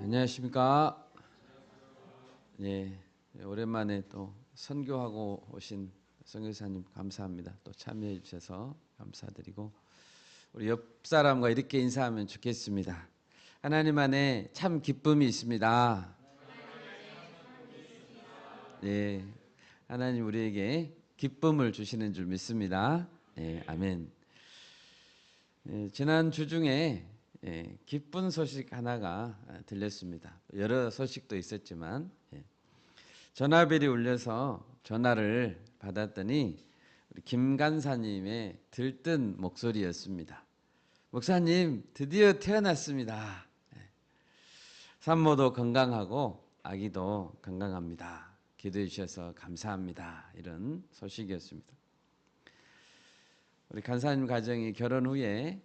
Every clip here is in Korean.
안녕하십니까? 예, 오랜만에 또 선교하고 오신 선교사님 감사합니다. 또 참여해 주셔서 감사드리고 우리 옆 사람과 이렇게 인사하면 좋겠습니다. 하나님 안에 참 기쁨이 있습니다. 예, 하나님 우리에게 기쁨을 주시는 줄 믿습니다. 예, 아멘. 예, 지난 주 중에 기쁜 소식 하나가 들렸습니다. 여러 소식도 있었지만 전화벨이 울려서 전화를 받았더니 우리 김간사님의 들뜬 목소리였습니다. 목사님 드디어 태어났습니다. 산모도 건강하고 아기도 건강합니다. 기도해 주셔서 감사합니다. 이런 소식이었습니다. 우리 간사님 가정이 결혼 후에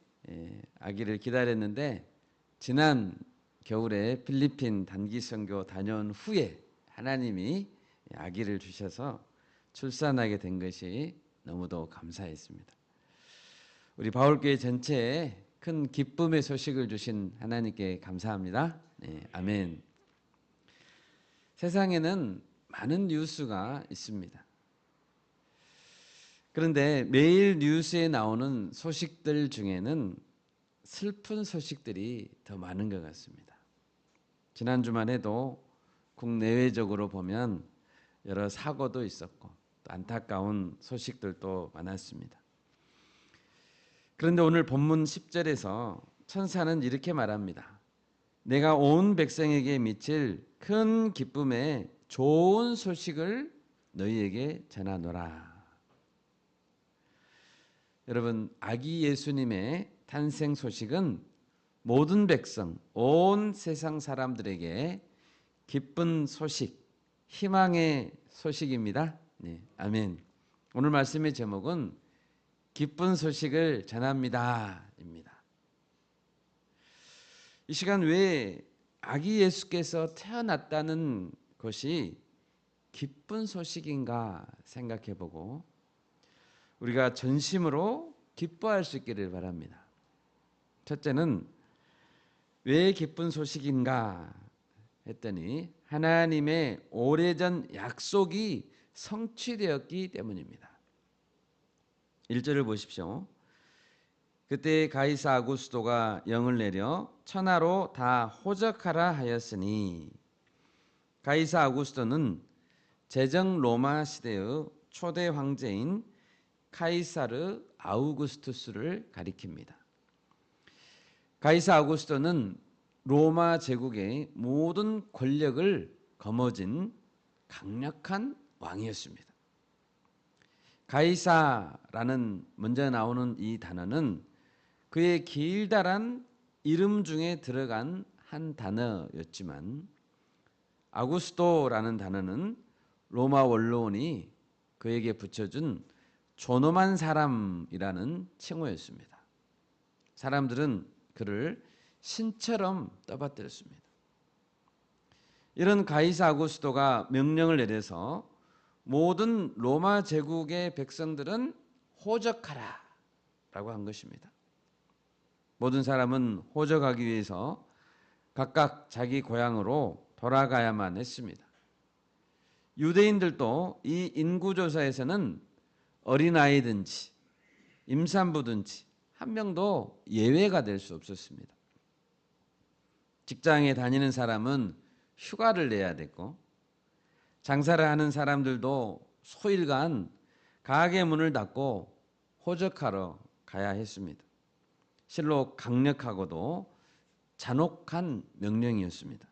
아기를 기다렸는데 지난 겨울에 필리핀 단기 선교 다녀온 후에 하나님이 아기를 주셔서 출산하게 된 것이 너무도 감사했습니다. 우리 바울교회 전체에 큰 기쁨의 소식을 주신 하나님께 감사합니다. 네, 아멘. 세상에는 많은 뉴스가 있습니다. 그런데 매일 뉴스에 나오는 소식들 중에는 슬픈 소식들이 더 많은 것 같습니다. 지난주만 해도 국내외적으로 보면 여러 사고도 있었고 또 안타까운 소식들도 많았습니다. 그런데 오늘 본문 10절에서 천사는 이렇게 말합니다. 내가 온 백성에게 미칠 큰 기쁨의 좋은 소식을 너희에게 전하노라. 여러분, 아기 예수님의 탄생 소식은 모든 백성, 온 세상 사람들에게 기쁜 소식, 희망의 소식입니다. 네, 아멘. 오늘 말씀의 제목은 기쁜 소식을 전합니다입니다. 이 시간 왜 아기 예수께서 태어났다는 것이 기쁜 소식인가 생각해보고 우리가 전심으로 기뻐할 수 있기를 바랍니다. 첫째는 왜 기쁜 소식인가 했더니 하나님의 오래전 약속이 성취되었기 때문입니다. 1절을 보십시오. 그때 가이사 아구스도가 영을 내려 천하로 다 호적하라 하였으니 가이사 아구스도는 제정 로마 시대의 초대 황제인 카이사르 아우구스투스를 가리킵니다. 가이사 아구스토는 로마 제국의 모든 권력을 거머쥔 강력한 왕이었습니다. 가이사라는 먼저 나오는 이 단어는 그의 길다란 이름 중에 들어간 한 단어였지만 아구스토라는 단어는 로마 원로원이 그에게 붙여준 존엄한 사람이라는 칭호였습니다. 사람들은 그를 신처럼 떠받들었습니다. 이런 가이사 아구스토가 명령을 내려서 모든 로마 제국의 백성들은 호적하라 라고 한 것입니다. 모든 사람은 호적하기 위해서 각각 자기 고향으로 돌아가야만 했습니다. 유대인들도 이 인구조사에서는 어린아이든지 임산부든지 한 명도 예외가 될 수 없었습니다. 직장에 다니는 사람은 휴가를 내야 됐고 장사를 하는 사람들도 소일간 가게 문을 닫고 호적하러 가야 했습니다. 실로 강력하고도 잔혹한 명령이었습니다.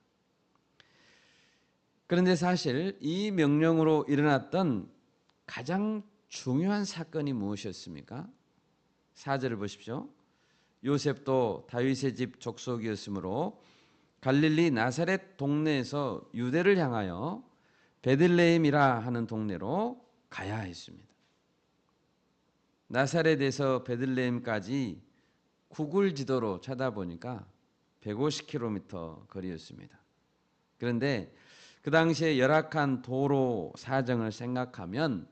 그런데 사실 이 명령으로 일어났던 가장 중요한 사건이 무엇이었습니까? 4절을 보십시오. 요셉도 다윗의 집 족속이었으므로 갈릴리 나사렛 동네에서 유대를 향하여 베들레헴이라 하는 동네로 가야 했습니다. 나사렛에서 베들레헴까지 구글 지도로 찾아보니까 150km 거리였습니다. 그런데 그 당시에 열악한 도로 사정을 생각하면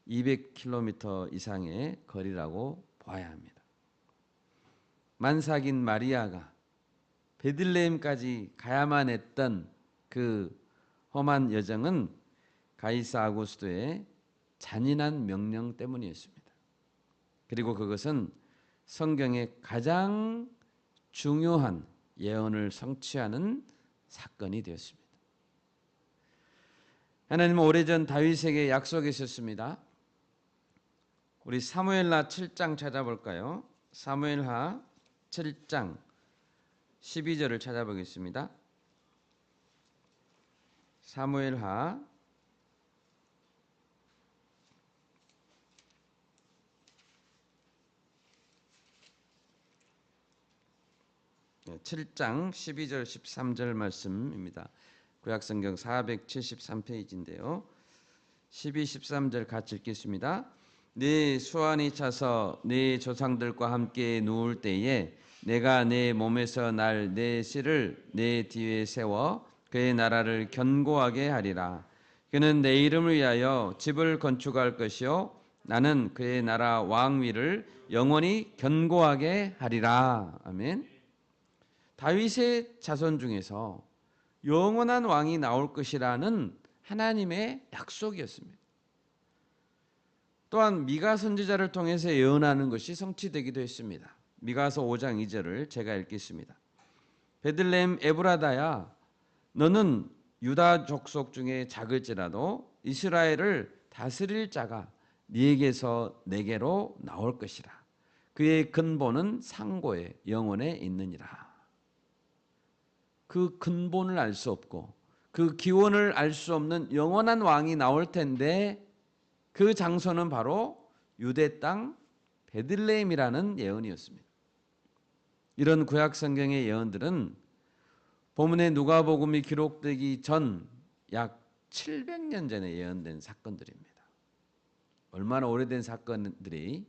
200km 이상의 거리라고 봐야 합니다. 만삭인 마리아가 베들레헴까지 가야만 했던 그 험한 여정은 가이사 아구스도의 잔인한 명령 때문이었습니다. 그리고 그것은 성경의 가장 중요한 예언을 성취하는 사건이 되었습니다. 하나님은 오래전 다윗에게 약속하셨습니다. 우리 사무엘하 7장 찾아볼까요? 사무엘하 7장 12절을 찾아보겠습니다. 사무엘하 7장 12절 13절 말씀입니다. 구약성경 473페이지인데요. 12, 13절 같이 읽겠습니다. 네 수완이 차서 네 조상들과 함께 누울 때에 내가 내 몸에서 날 내 씨를 내 뒤에 세워 그의 나라를 견고하게 하리라. 그는 내 이름을 위하여 집을 건축할 것이요 나는 그의 나라 왕위를 영원히 견고하게 하리라. 아멘. 다윗의 자손 중에서 영원한 왕이 나올 것이라는 하나님의 약속이었습니다. 또한 미가 선지자를 통해서 예언하는 것이 성취되기도 했습니다. 미가서 5장 2절을 제가 읽겠습니다. 베들레헴 에브라다야 너는 유다 족속 중에 작을지라도 이스라엘을 다스릴 자가 네게서 내게로 나올 것이라. 그의 근본은 상고에 영원에 있느니라. 그 근본을 알 수 없고 그 기원을 알 수 없는 영원한 왕이 나올 텐데 그 장소는 바로 유대 땅 베들레헴이라는 예언이었습니다. 이런 구약 성경의 예언들은 본문의 누가복음이 기록되기 전 약 700년 전에 예언된 사건들입니다. 얼마나 오래된 사건들이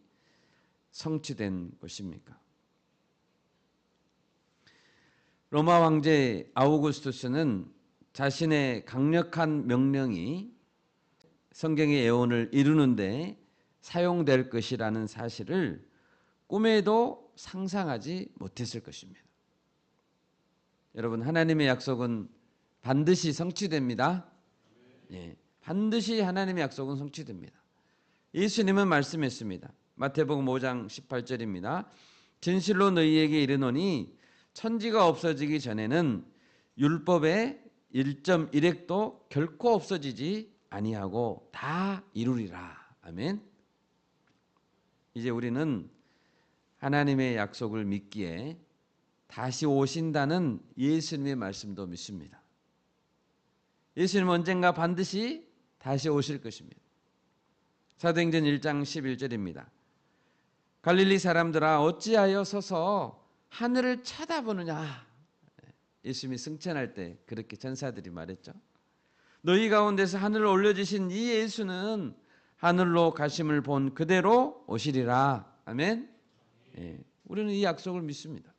성취된 것입니까? 로마 황제 아우구스투스는 자신의 강력한 명령이 성경의 예언을 이루는데 사용될 것이라는 사실을 꿈에도 상상하지 못했을 것입니다. 여러분, 하나님의 약속은 반드시 성취됩니다. 예, 반드시 하나님의 약속은 성취됩니다. 예수님은 말씀했습니다. 마태복음 5장 18절입니다. 진실로 너희에게 이르노니 천지가 없어지기 전에는 율법의 1.1획도 결코 없어지지 아니하고 다 이루리라. 아멘. 이제 우리는 하나님의 약속을 믿기에 다시 오신다는 예수님의 말씀도 믿습니다. 예수님은 언젠가 반드시 다시 오실 것입니다. 사도행전 1장 11절입니다. 갈릴리 사람들아 어찌하여 서서 하늘을 쳐다보느냐. 예수님이 승천할 때 그렇게 전사들이 말했죠. 너희 가운데서 하늘을 올려주신 이 예수는 하늘로 가심을 본 그대로 오시리라. 아멘. 예, 우리는 이 약속을 믿습니다.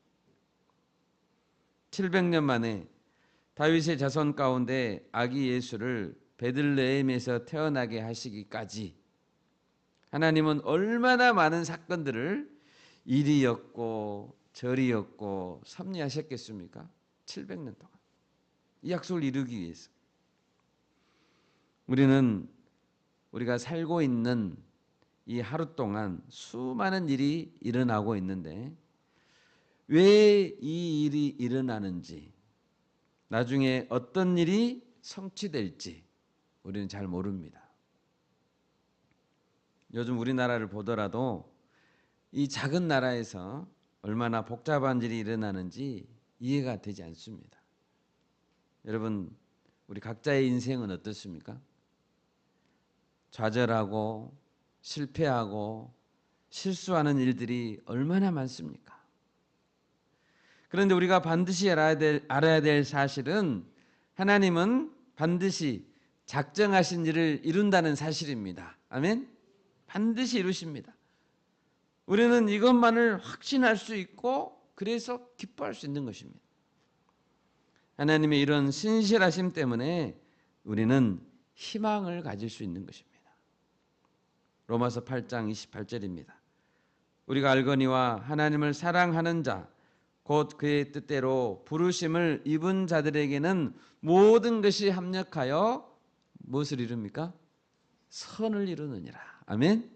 700년 만에 다윗의 자손 가운데 아기 예수를 베들레헴에서 태어나게 하시기까지 하나님은 얼마나 많은 사건들을 이리였고 저리였고 섭리하셨겠습니까? 700년 동안 이 약속을 이루기 위해서 우리는 우리가 살고 있는 이 하루 동안 수많은 일이 일어나고 있는데 왜 이 일이 일어나는지 나중에 어떤 일이 성취될지 우리는 잘 모릅니다. 요즘 우리나라를 보더라도 이 작은 나라에서 얼마나 복잡한 일이 일어나는지 이해가 되지 않습니다. 여러분, 우리 각자의 인생은 어떻습니까? 좌절하고 실패하고 실수하는 일들이 얼마나 많습니까? 그런데 우리가 반드시 알아야 될 사실은 하나님은 반드시 작정하신 일을 이룬다는 사실입니다. 아멘? 반드시 이루십니다. 우리는 이것만을 확신할 수 있고 그래서 기뻐할 수 있는 것입니다. 하나님의 이런 신실하심 때문에 우리는 희망을 가질 수 있는 것입니다. 로마서 8장 28절입니다. 우리가 알거니와 하나님을 사랑하는 자 곧 그의 뜻대로 부르심을 입은 자들에게는 모든 것이 합력하여 무엇을 이룹니까? 선을 이루느니라. 아멘.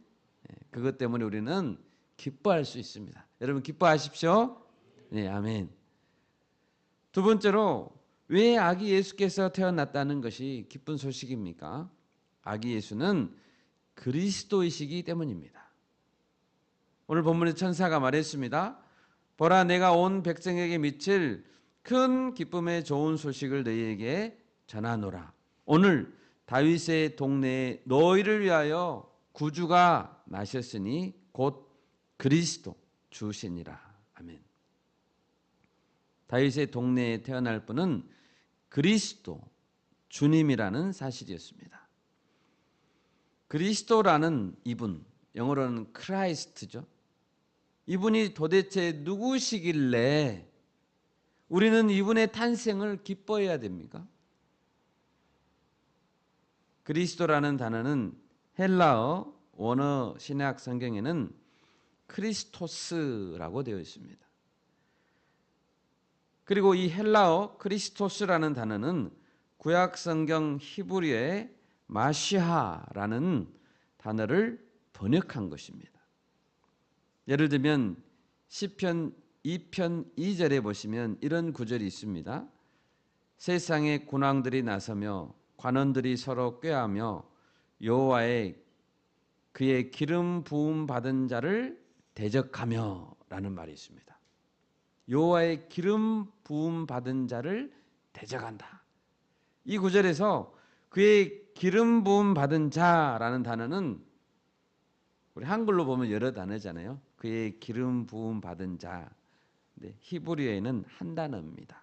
그것 때문에 우리는 기뻐할 수 있습니다. 여러분 기뻐하십시오. 네, 아멘. 두 번째로 왜 아기 예수께서 태어났다는 것이 기쁜 소식입니까? 아기 예수는 그리스도이시기 때문입니다. 오늘 본문의 천사가 말했습니다. 보라, 내가 온 백성에게 미칠 큰 기쁨의 좋은 소식을 너희에게 전하노라. 오늘 다윗의 동네에 너희를 위하여 구주가 나셨으니 곧 그리스도 주시니라. 아멘. 다윗의 동네에 태어날 분은 그리스도 주님이라는 사실이었습니다. 그리스도라는 이분, 영어로는 크라이스트죠. 이분이 도대체 누구시길래 우리는 이분의 탄생을 기뻐해야 됩니까? 그리스도라는 단어는 헬라어 원어 신약 성경에는 크리스토스라고 되어 있습니다. 그리고 이 헬라어 크리스토스라는 단어는 구약 성경 히브리어의 마시하라는 단어를 번역한 것입니다. 예를 들면 시편 2편 2절에 보시면 이런 구절이 있습니다. 세상의 군왕들이 나서며 관원들이 서로 꾀하며 여호와의 그의 기름 부음 받은 자를 대적하며 라는 말이 있습니다. 여호와의 기름 부음 받은 자를 대적한다. 이 구절에서 그의 기름 부음 받은 자라는 단어는 우리 한글로 보면 여러 단어잖아요. 그의 기름 부음 받은 자. 근데 히브리어에는 한 단어입니다.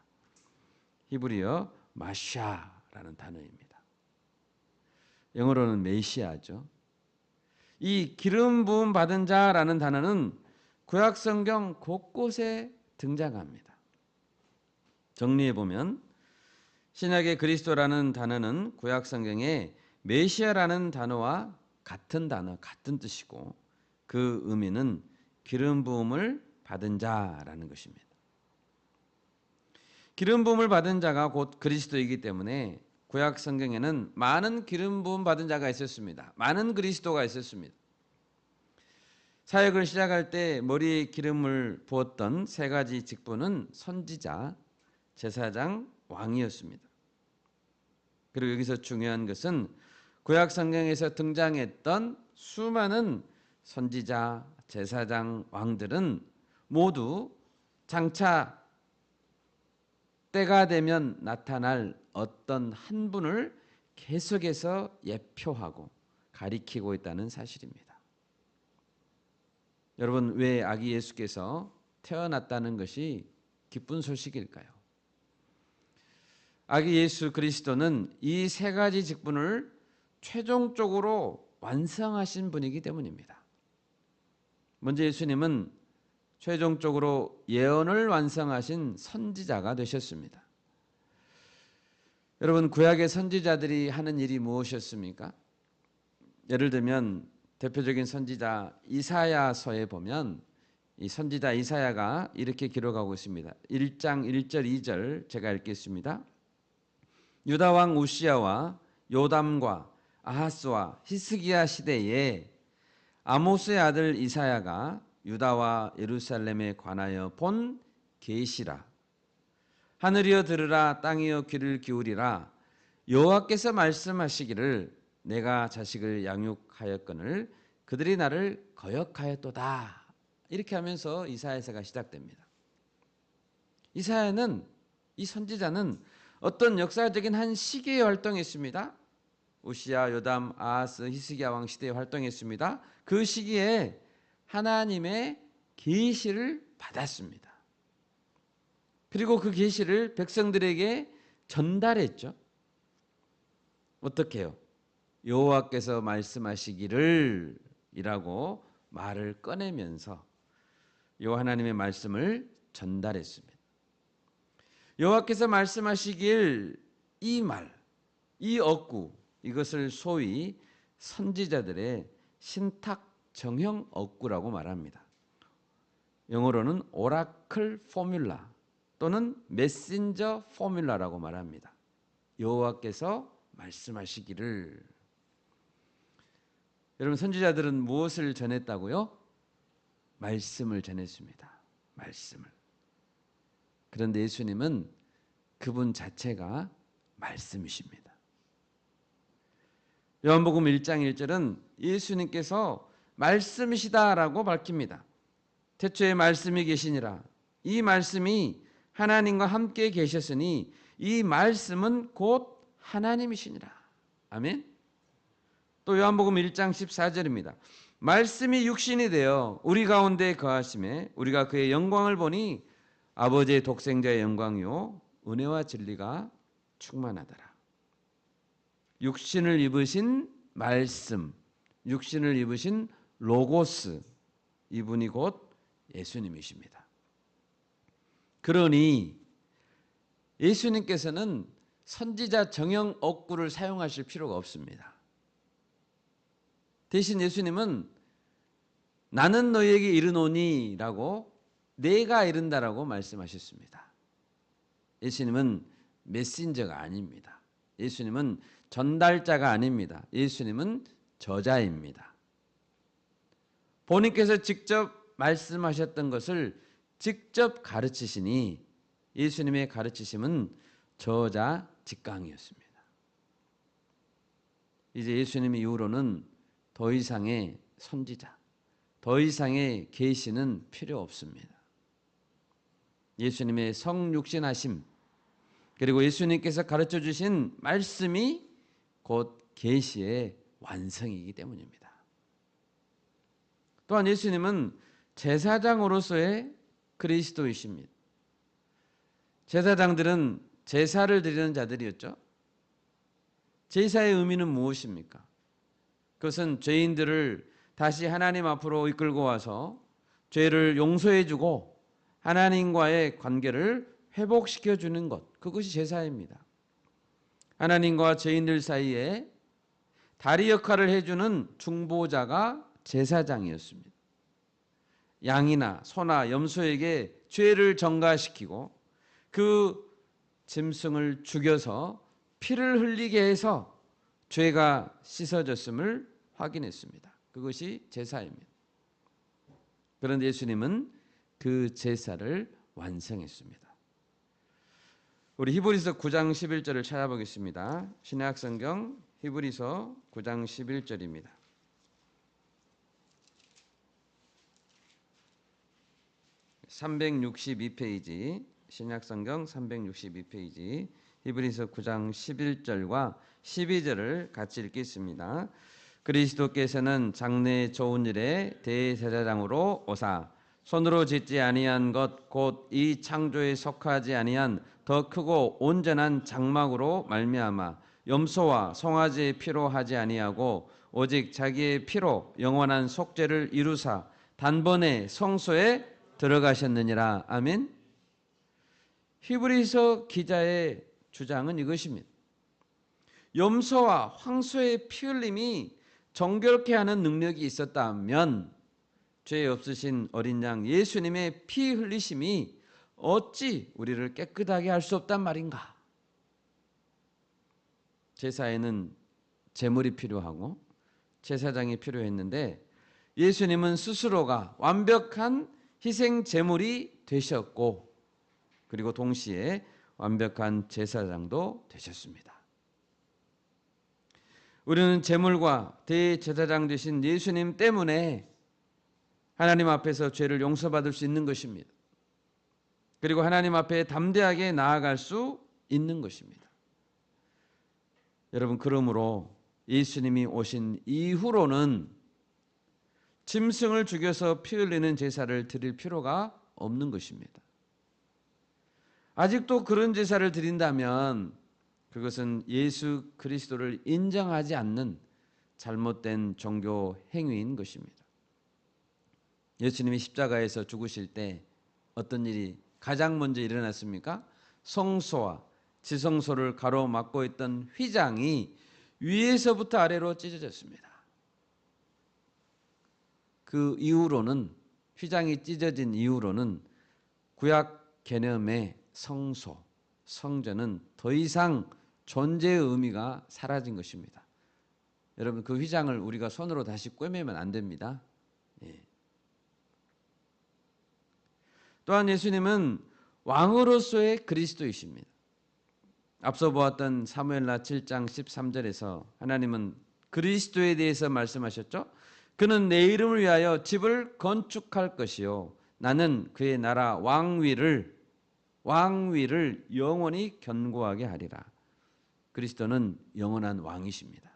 히브리어 마샤라는 단어입니다. 영어로는 메시아죠. 이 기름 부음 받은 자라는 단어는 구약 성경 곳곳에 등장합니다. 정리해 보면 신약의 그리스도라는 단어는 구약 성경에 메시아라는 단어와 같은 단어, 같은 뜻이고 그 의미는 기름 부음을 받은 자라는 것입니다. 기름 부음을 받은 자가 곧 그리스도이기 때문에 구약 성경에는 많은 기름 부음 받은 자가 있었습니다. 많은 그리스도가 있었습니다. 사역을 시작할 때 머리에 기름을 부었던 세 가지 직분은 선지자, 제사장, 왕이었습니다. 그리고 여기서 중요한 것은 구약 성경에서 등장했던 수많은 선지자, 제사장, 왕들은 모두 장차 때가 되면 나타날 어떤 한 분을 계속해서 예표하고 가리키고 있다는 사실입니다. 여러분, 왜 아기 예수께서 태어났다는 것이 기쁜 소식일까요? 아기 예수 그리스도는 이 세 가지 직분을 최종적으로 완성하신 분이기 때문입니다. 먼저 예수님은 최종적으로 예언을 완성하신 선지자가 되셨습니다. 여러분, 구약의 선지자들이 하는 일이 무엇이었습니까? 예를 들면 대표적인 선지자 이사야서에 보면 이 선지자 이사야가 이렇게 기록하고 있습니다. 1장 1절 2절 제가 읽겠습니다. 유다 왕 우시야와 요담과 아하스와 히스기야 시대에 아모스의 아들 이사야가 유다와 예루살렘에 관하여 본 계시라. 하늘이여 들으라, 땅이여 귀를 기울이라. 여호와께서 말씀하시기를 내가 자식을 양육하였거늘 그들이 나를 거역하였도다. 이렇게 하면서 이사야서가 시작됩니다. 이사야는, 이 선지자는 어떤 역사적인 한 시기에 활동했습니다. 우시야, 요담, 아하스, 히스기야 왕 시대에 활동했습니다. 그 시기에 하나님의 계시를 받았습니다. 그리고 그 계시를 백성들에게 전달했죠. 어떻게 해요? 여호와께서 말씀하시기를 이라고 말을 꺼내면서 여호와 하나님의 말씀을 전달했습니다. 여호와께서 말씀하시길 이 말, 이 억구, 이것을 소위 선지자들의 신탁 정형 억구라고 말합니다. 영어로는 오라클 포뮬라 또는 메신저 포뮬라라고 말합니다. 여호와께서 말씀하시기를. 여러분, 선지자들은 무엇을 전했다고요? 말씀을 전했습니다. 말씀을. 그런데 예수님은 그분 자체가 말씀이십니다. 요한복음 1장 1절은 예수님께서 말씀이시다라고 밝힙니다. 태초에 말씀이 계시니라. 이 말씀이 하나님과 함께 계셨으니 이 말씀은 곧 하나님이시니라. 아멘. 또 요한복음 1장 14절입니다. 말씀이 육신이 되어 우리 가운데 거하심에 우리가 그의 영광을 보니 아버지의 독생자의 영광이요 은혜와 진리가 충만하더라. 육신을 입으신 말씀, 육신을 입으신 로고스, 이분이 곧 예수님이십니다. 그러니 예수님께서는 선지자 정형 어구를 사용하실 필요가 없습니다. 대신 예수님은 나는 너희에게 이르노니 라고 내가 이른다라고 말씀하셨습니다. 예수님은 메신저가 아닙니다. 예수님은 전달자가 아닙니다. 예수님은 저자입니다. 본인께서 직접 말씀하셨던 것을 직접 가르치시니 예수님의 가르치심은 저자 직강이었습니다. 이제 예수님 이후로는 더 이상의 선지자, 더 이상의 계시는 필요 없습니다. 예수님의 성육신하심, 그리고 예수님께서 가르쳐 주신 말씀이 곧 계시의 완성이기 때문입니다. 또한 예수님은 제사장으로서의 그리스도이십니다. 제사장들은 제사를 드리는 자들이었죠. 제사의 의미는 무엇입니까? 그것은 죄인들을 다시 하나님 앞으로 이끌고 와서 죄를 용서해 주고 하나님과의 관계를 회복시켜 주는 것, 그것이 제사입니다. 하나님과 죄인들 사이에 다리 역할을 해주는 중보자가 제사장이었습니다. 양이나 소나 염소에게 죄를 전가시키고 그 짐승을 죽여서 피를 흘리게 해서 죄가 씻어졌음을 확인했습니다. 그것이 제사입니다. 그런데 예수님은 그 제사를 완성했습니다. 우리 히브리서 9장 11절을 찾아보겠습니다. 신약성경 히브리서 9장 11절입니다. (362페이지) 신약성경 362페이지 히브리서 9장 11절과 12절을 같이 읽겠습니다. 그리스도께서는 장래의 좋은 일에 대제사장으로 오사 손으로 짓지 아니한 것 곧 이 창조에 속하지 아니한 더 크고 온전한 장막으로 말미암아 염소와 송아지의 피로 하지 아니하고 오직 자기의 피로 영원한 속죄를 이루사 단번에 성소에 들어가셨느니라. 아멘. 히브리서 기자의 주장은 이것입니다. 염소와 황소의 피 흘림이 정결케 하는 능력이 있었다면 죄 없으신 어린 양 예수님의 피 흘리심이 어찌 우리를 깨끗하게 할 수 없단 말인가? 제사에는 제물이 필요하고 제사장이 필요했는데 예수님은 스스로가 완벽한 희생 제물이 되셨고 그리고 동시에 완벽한 제사장도 되셨습니다. 우리는 제물과 대제사장 되신 예수님 때문에 하나님 앞에서 죄를 용서받을 수 있는 것입니다. 그리고 하나님 앞에 담대하게 나아갈 수 있는 것입니다. 여러분, 그러므로 예수님이 오신 이후로는 짐승을 죽여서 피 흘리는 제사를 드릴 필요가 없는 것입니다. 아직도 그런 제사를 드린다면 그것은 예수 그리스도를 인정하지 않는 잘못된 종교 행위인 것입니다. 예수님이 십자가에서 죽으실 때 어떤 일이 가장 먼저 일어났습니까? 성소와 지성소를 가로막고 있던 휘장이 위에서부터 아래로 찢어졌습니다. 그 이후로는 휘장이 찢어진 이후로는 구약 개념의 성소, 성전은 더 이상 존재의 의미가 사라진 것입니다. 여러분, 그 휘장을 우리가 손으로 다시 꿰매면 안 됩니다. 예. 또한 예수님은 왕으로서의 그리스도이십니다. 앞서 보았던 사무엘하 7장 13절에서 하나님은 그리스도에 대해서 말씀하셨죠. 그는 내 이름을 위하여 집을 건축할 것이요 나는 그의 나라 왕위를 영원히 견고하게 하리라. 그리스도는 영원한 왕이십니다.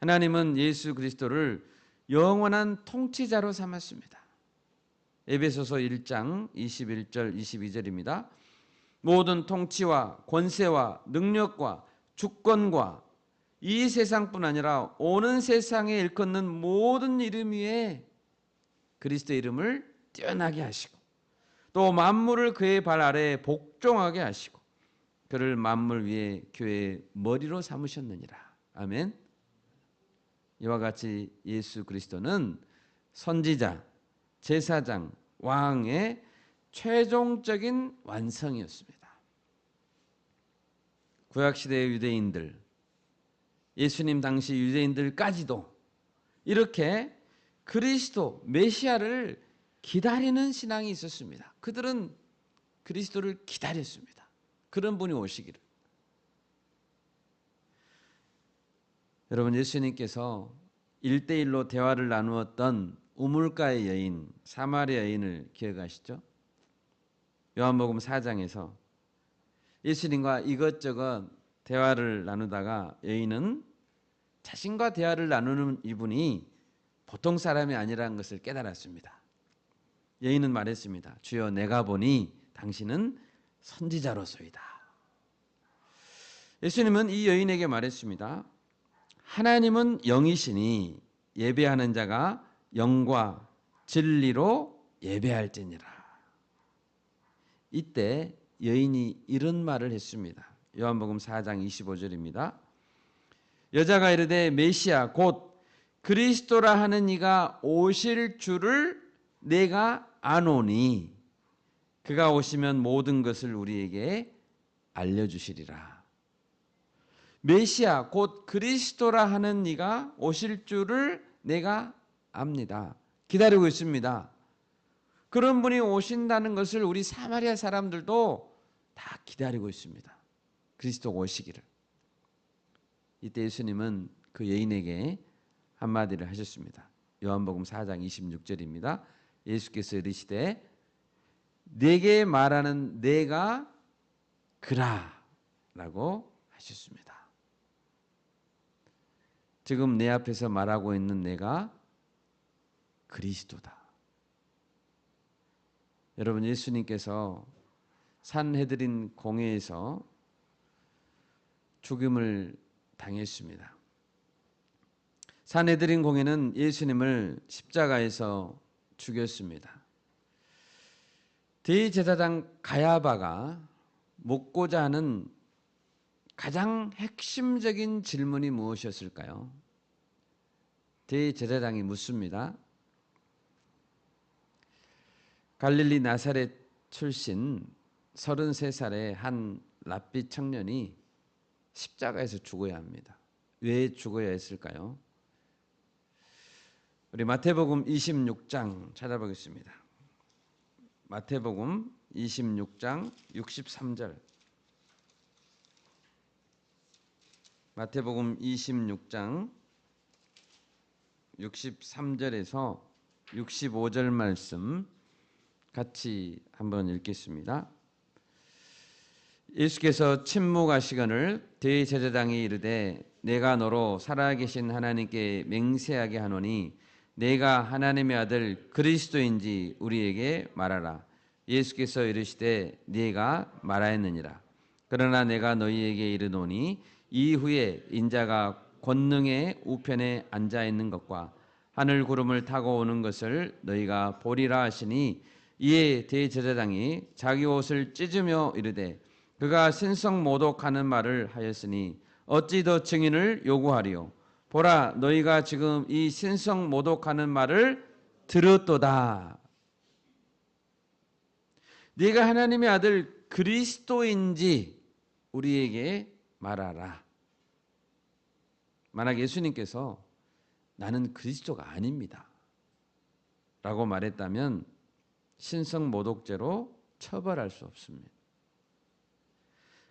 하나님은 예수 그리스도를 영원한 통치자로 삼았습니다. 에베소서 1장 21절 22절입니다. 모든 통치와 권세와 능력과 주권과 이 세상뿐 아니라 오는 세상에 일컫는 모든 이름 위에 그리스도의 이름을 뛰어나게 하시고 또 만물을 그의 발 아래에 복종하게 하시고 그를 만물 위에 교회의 머리로 삼으셨느니라. 아멘. 이와 같이 예수 그리스도는 선지자, 제사장, 왕의 최종적인 완성이었습니다. 구약시대의 유대인들, 예수님 당시 유대인들까지도 이렇게 그리스도, 메시아를 기다리는 신앙이 있었습니다. 그들은 그리스도를 기다렸습니다. 그런 분이 오시기를. 여러분, 예수님께서 1대1로 대화를 나누었던 우물가의 여인, 사마리아 여인을 기억하시죠? 요한복음 4장에서 예수님과 이것저것 대화를 나누다가 여인은 자신과 대화를 나누는 이분이 보통 사람이 아니라는 것을 깨달았습니다. 여인은 말했습니다. 주여, 내가 보니 당신은 선지자로소이다. 예수님은 이 여인에게 말했습니다. 하나님은 영이시니 예배하는 자가 영과 진리로 예배할지니라. 이때 여인이 이런 말을 했습니다. 요한복음 4장 25절입니다. 여자가 이르되 메시아 곧 그리스도라 하는 이가 오실 줄을 내가 아노니 그가 오시면 모든 것을 우리에게 알려주시리라. 메시아 곧 그리스도라 하는 이가 오실 줄을 내가 압니다. 기다리고 있습니다. 그런 분이 오신다는 것을 우리 사마리아 사람들도 다 기다리고 있습니다. 그리스도가 오시기를. 이때 예수님은 그 여인에게 한마디를 하셨습니다. 요한복음 4장 26절입니다. 예수께서 이르시되 내게 말하는 내가 그라 라고 하셨습니다. 지금 내 앞에서 말하고 있는 내가 그리스도다. 여러분, 예수님께서 산헤드린 공회에서 죽임을 당했습니다. 산헤드린 공회는 예수님을 십자가에서 죽였습니다. 대제사장 가야바가 묻고자 하는 가장 핵심적인 질문이 무엇이었을까요? 대제사장이 묻습니다. 갈릴리 나사렛 출신 33살의 한 랍비 청년이 십자가에서 죽어야 합니다. 왜 죽어야 했을까요? 우리 마태복음 26장 찾아보겠습니다. 마태복음 26장 63절. 마태복음 26장 63절에서 65절 말씀 같이 한번 읽겠습니다. 예수께서 침묵하시거늘 대제사장이 이르되 내가 너로 살아계신 하나님께 맹세하게 하노니 내가 하나님의 아들 그리스도인지 우리에게 말하라. 예수께서 이르시되 네가 말하였느니라. 그러나 내가 너희에게 이르노니 이후에 인자가 권능의 우편에 앉아 있는 것과 하늘 구름을 타고 오는 것을 너희가 보리라 하시니 이에 대제사장이 자기 옷을 찢으며 이르되 그가 신성 모독하는 말을 하였으니 어찌 더 증인을 요구하리요. 보라, 너희가 지금 이 신성 모독하는 말을 들었도다. 네가 하나님의 아들 그리스도인지 우리에게 말하라. 만약 예수님께서 나는 그리스도가 아닙니다 라고 말했다면 신성모독죄로 처벌할 수 없습니다.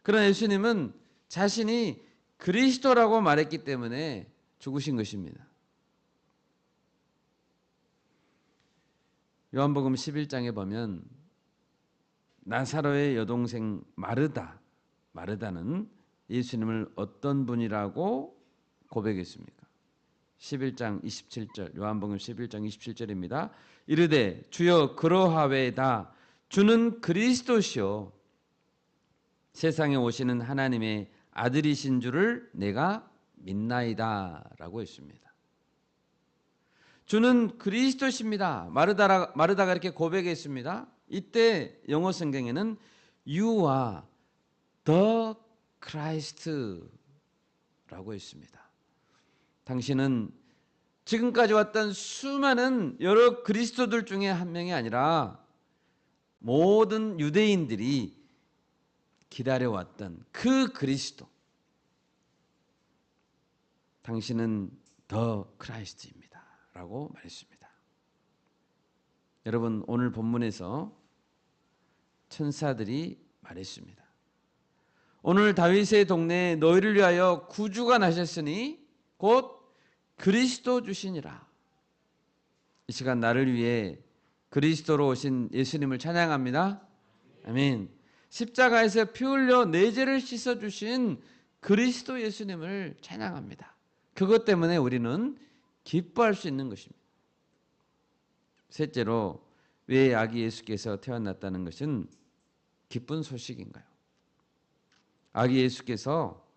그러나 예수님은 자신이 그리스도라고 말했기 때문에 죽으신 것입니다. 요한복음 11장에 보면 나사로의 여동생 마르다는 예수님을 어떤 분이라고 고백했습니까? 11장 27절, 요한복음 11장 27절입니다. 이르되 주여 그러하외다. 주는 그리스도시요 세상에 오시는 하나님의 아들이신 줄을 내가 믿나이다 라고 했습니다. 주는 그리스도십니다. 마르다가 이렇게 고백했습니다. 이때 영어 성경에는 You are the Christ 라고 했습니다. 당신은 지금까지 왔던 수많은 여러 그리스도들 중에 한 명이 아니라 모든 유대인들이 기다려왔던 그 그리스도. 당신은 더 크라이스트입니다 라고 말했습니다. 여러분, 오늘 본문에서 천사들이 말했습니다. 오늘 다윗의 동네에 너희를 위하여 구주가 나셨으니 곧 그리스도 주시니라. 이 시간 나를 위해 그리스도로 오신 예수님을 찬양합니다. 아멘. 십자가에서 피 흘려 내 죄를 씻어주신 그리스도 예수님을 찬양합니다. 그것 때문에 우리는 기뻐할 수 있는 것입니다. 셋째로, 왜 아기 예수께서 태어났다는 것은 기쁜 소식인가요? 아기 예수께서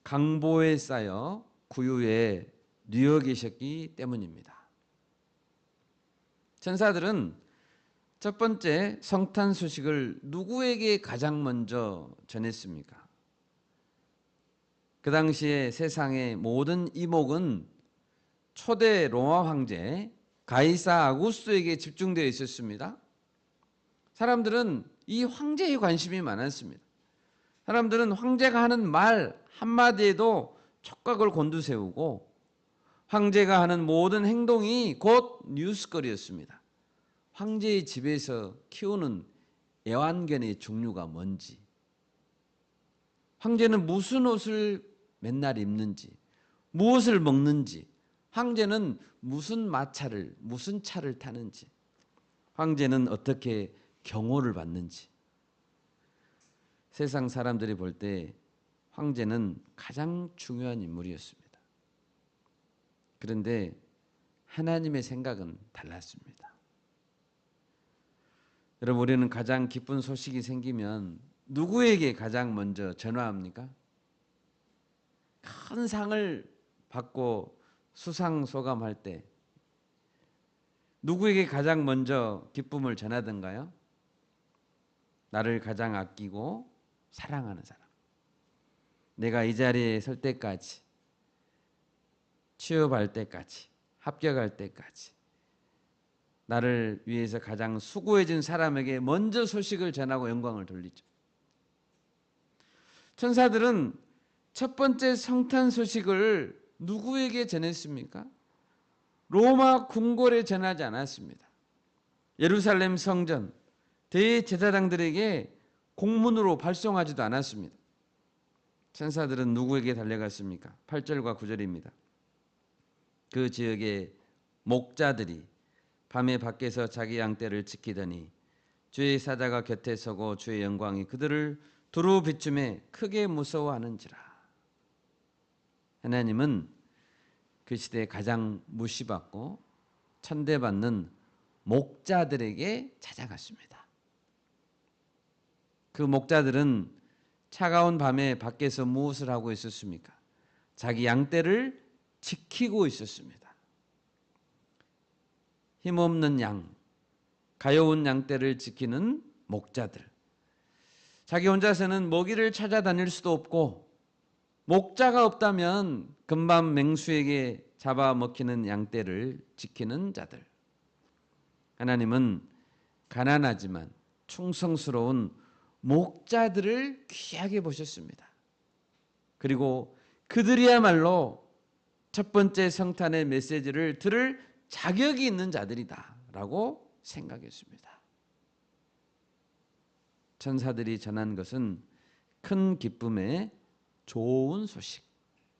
강보에 쌓여 구유에 누워 계셨기 때문입니다. 천사들은 첫 번째 성탄 소식을 누구에게 가장 먼저 전했습니까? 그 당시에 세상의 모든 이목은 초대 로마 황제 가이사 아구스토에게 집중되어 있었습니다. 사람들은 이 황제에 관심이 많았습니다. 사람들은 황제가 하는 말 한마디에도 촉각을 곤두세우고 황제가 하는 모든 행동이 곧 뉴스거리였습니다. 황제의 집에서 키우는 애완견의 종류가 뭔지, 황제는 무슨 옷을 맨날 입는지, 무엇을 먹는지, 황제는 무슨 차를 타는지, 황제는 어떻게 경호를 받는지. 세상 사람들이 볼 때 황제는 가장 중요한 인물이었습니다. 그런데 하나님의 생각은 달랐습니다. 여러분, 우리는 가장 기쁜 소식이 생기면 누구에게 가장 먼저 전화합니까? 큰 상을 받고 수상 소감할 때 누구에게 가장 먼저 기쁨을 전하던가요? 나를 가장 아끼고 사랑하는 사람. 내가 이 자리에 설 때까지, 취업할 때까지, 합격할 때까지 나를 위해서 가장 수고해 준 사람에게 먼저 소식을 전하고 영광을 돌리죠. 천사들은 첫 번째 성탄 소식을 누구에게 전했습니까? 로마 궁궐에 전하지 않았습니다. 예루살렘 성전, 대제사장들에게 공문으로 발송하지도 않았습니다. 천사들은 누구에게 달려갔습니까? 8절과 9절입니다. 그 지역의 목자들이 밤에 밖에서 자기 양떼를 지키더니 주의 사자가 곁에 서고 주의 영광이 그들을 두루 비춤에 크게 무서워하는지라. 하나님은 그 시대에 가장 무시받고 천대받는 목자들에게 찾아갔습니다. 그 목자들은 차가운 밤에 밖에서 무엇을 하고 있었습니까? 자기 양떼를 지키고 있었습니다. 힘없는 양, 가여운 양떼를 지키는 목자들. 자기 혼자서는 먹이를 찾아다닐 수도 없고 목자가 없다면 금밤 맹수에게 잡아먹히는 양떼를 지키는 자들. 하나님은 가난하지만 충성스러운 목자들을 귀하게 보셨습니다. 그리고 그들이야말로 첫 번째 성탄의 메시지를 들을 자격이 있는 자들이다라고 생각했습니다. 천사들이 전한 것은 큰 기쁨의 좋은 소식,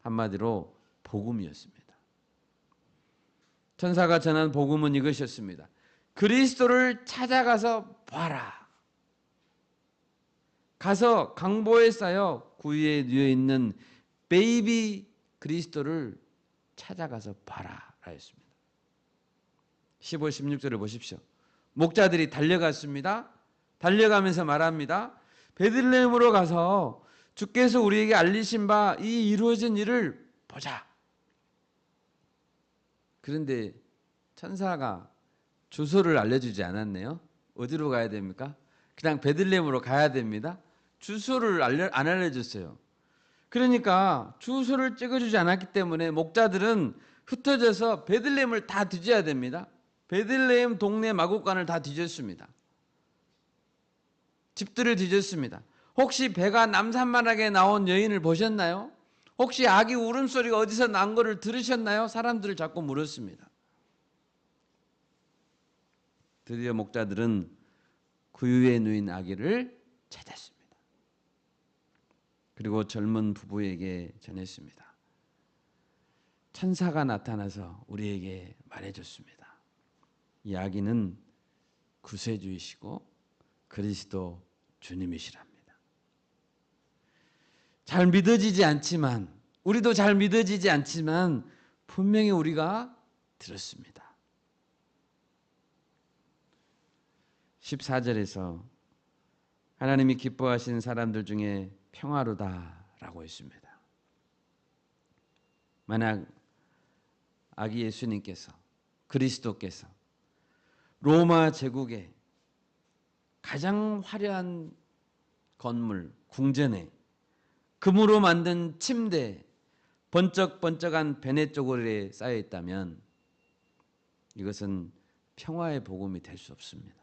한마디로 복음이었습니다. 천사가 전한 복음은 이것이었습니다. 그리스도를 찾아가서 봐라. 가서 강보에 쌓여 구유에 누워 있는 베이비 그리스도를 찾아가서 봐라 하였습니다. 15, 16절을 보십시오. 목자들이 달려갔습니다. 달려가면서 말합니다. 베들레헴으로 가서 주께서 우리에게 알리신 바 이 이루어진 일을 보자. 그런데 천사가 주소를 알려주지 않았네요. 어디로 가야 됩니까? 그냥 베들레헴으로 가야 됩니다. 주소를 안 알려줬어요. 그러니까 주소를 찍어주지 않았기 때문에 목자들은 흩어져서 베들레헴을 다 뒤져야 됩니다. 베들레헴 동네 마구간을 다 뒤졌습니다. 집들을 뒤졌습니다. 혹시 배가 남산만하게 나온 여인을 보셨나요? 혹시 아기 울음소리가 어디서 난 거를 들으셨나요? 사람들을 자꾸 물었습니다. 드디어 목자들은 구유에 누인 아기를 찾았습니다. 그리고 젊은 부부에게 전했습니다. 천사가 나타나서 우리에게 말해줬습니다. 이 아기는 구세주이시고 그리스도 주님이시랍니다. 잘 믿어지지 않지만, 우리도 잘 믿어지지 않지만 분명히 우리가 들었습니다. 14절에서 하나님이 기뻐하신 사람들 중에 평화로다라고 했습니다. 만약 아기 예수님께서, 그리스도께서 로마 제국의 가장 화려한 건물, 궁전에 금으로 만든 침대, 번쩍번쩍한 베네 쪼그리에 쌓여 있다면 이것은 평화의 복음이 될 수 없습니다.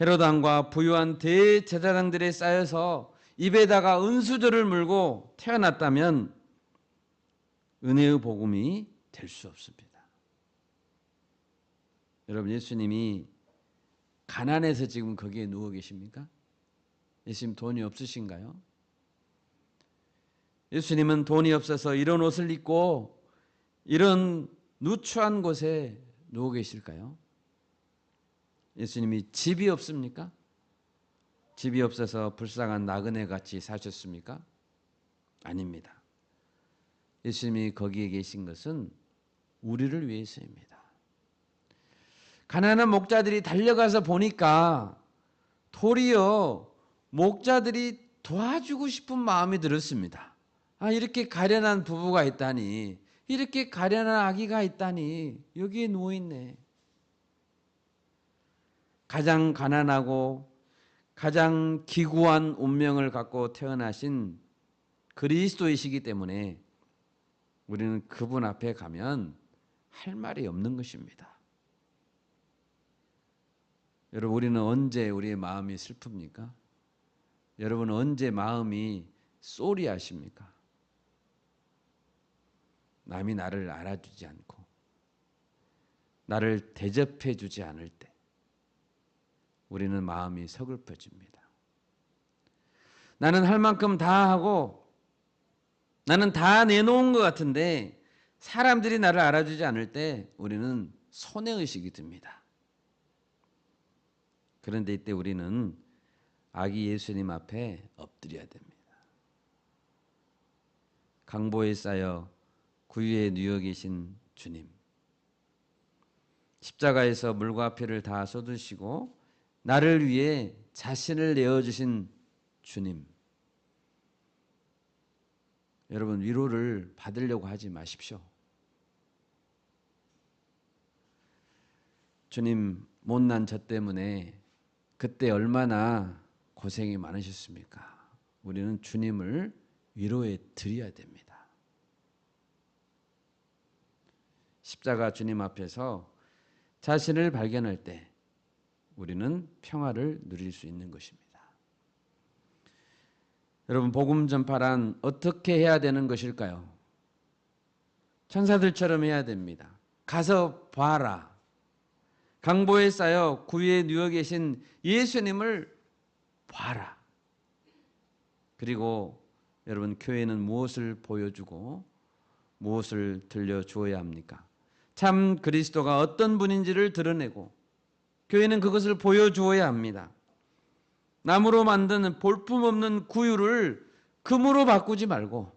헤롯 왕과 부유한 대제사장들에 쌓여서 입에다가 은수저를 물고 태어났다면 은혜의 복음이 될 수 없습니다. 여러분, 예수님이 가난해서 지금 거기에 누워 계십니까? 예수님 돈이 없으신가요? 예수님은 돈이 없어서 이런 옷을 입고 이런 누추한 곳에 누워 계실까요? 예수님이 집이 없습니까? 집이 없어서 불쌍한 나그네 같이 사셨습니까? 아닙니다. 예수님이 거기에 계신 것은 우리를 위해서입니다. 가난한 목자들이 달려가서 보니까 도리어 목자들이 도와주고 싶은 마음이 들었습니다. 아, 이렇게 가련한 부부가 있다니, 이렇게 가련한 아기가 있다니, 여기에 누워있네. 가장 가난하고 가장 기구한 운명을 갖고 태어나신 그리스도이시기 때문에 우리는 그분 앞에 가면 할 말이 없는 것입니다. 여러분, 우리는 언제 우리의 마음이 슬픕니까? 여러분은 언제 마음이 쏘리하십니까? 남이 나를 알아주지 않고 나를 대접해 주지 않을 때 우리는 마음이 서글퍼집니다. 나는 할 만큼 다 하고 나는 다 내놓은 것 같은데 사람들이 나를 알아주지 않을 때 우리는 손해의식이 듭니다. 그런데 이때 우리는 아기 예수님 앞에 엎드려야 됩니다. 강보에 쌓여 구유에 누워 계신 주님, 십자가에서 물과 피를 다 쏟으시고 나를 위해 자신을 내어주신 주님, 여러분, 위로를 받으려고 하지 마십시오. 주님, 못난 저 때문에 그때 얼마나 고생이 많으셨습니까? 우리는 주님을 위로해 드려야 됩니다. 십자가 주님 앞에서 자신을 발견할 때 우리는 평화를 누릴 수 있는 것입니다. 여러분, 복음 전파란 어떻게 해야 되는 것일까요? 천사들처럼 해야 됩니다. 가서 봐라. 강보에 쌓여 구유에 누워 계신 예수님을 봐라. 그리고 여러분, 교회는 무엇을 보여주고 무엇을 들려주어야 합니까? 참 그리스도가 어떤 분인지를 드러내고 교회는 그것을 보여주어야 합니다. 나무로 만든 볼품없는 구유를 금으로 바꾸지 말고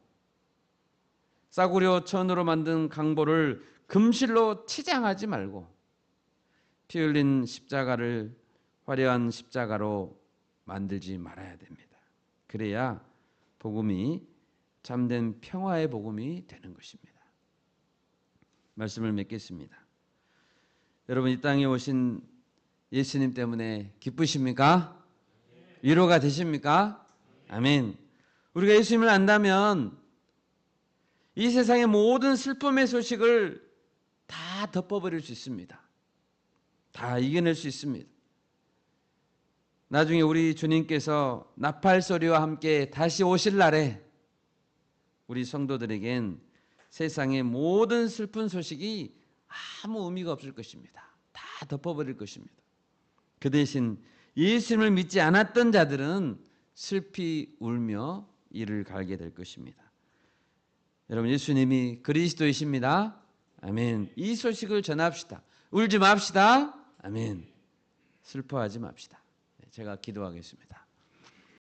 싸구려 천으로 만든 강보를 금실로 치장하지 말고 피 흘린 십자가를 화려한 십자가로 만들지 말아야 됩니다. 그래야 복음이 참된 평화의 복음이 되는 것입니다. 말씀을 맺겠습니다. 여러분, 이 땅에 오신 예수님 때문에 기쁘십니까? 위로가 되십니까? 아멘. 우리가 예수님을 안다면 이 세상의 모든 슬픔의 소식을 다 덮어버릴 수 있습니다. 다 이겨낼 수 있습니다. 나중에 우리 주님께서 나팔 소리와 함께 다시 오실 날에 우리 성도들에겐 세상의 모든 슬픈 소식이 아무 의미가 없을 것입니다. 다 덮어버릴 것입니다. 그 대신 예수님을 믿지 않았던 자들은 슬피 울며 이를 갈게 될 것입니다. 여러분, 예수님이 그리스도이십니다. 아멘. 이 소식을 전합시다. 울지 맙시다. 아멘. 슬퍼하지 맙시다. 제가 기도하겠습니다.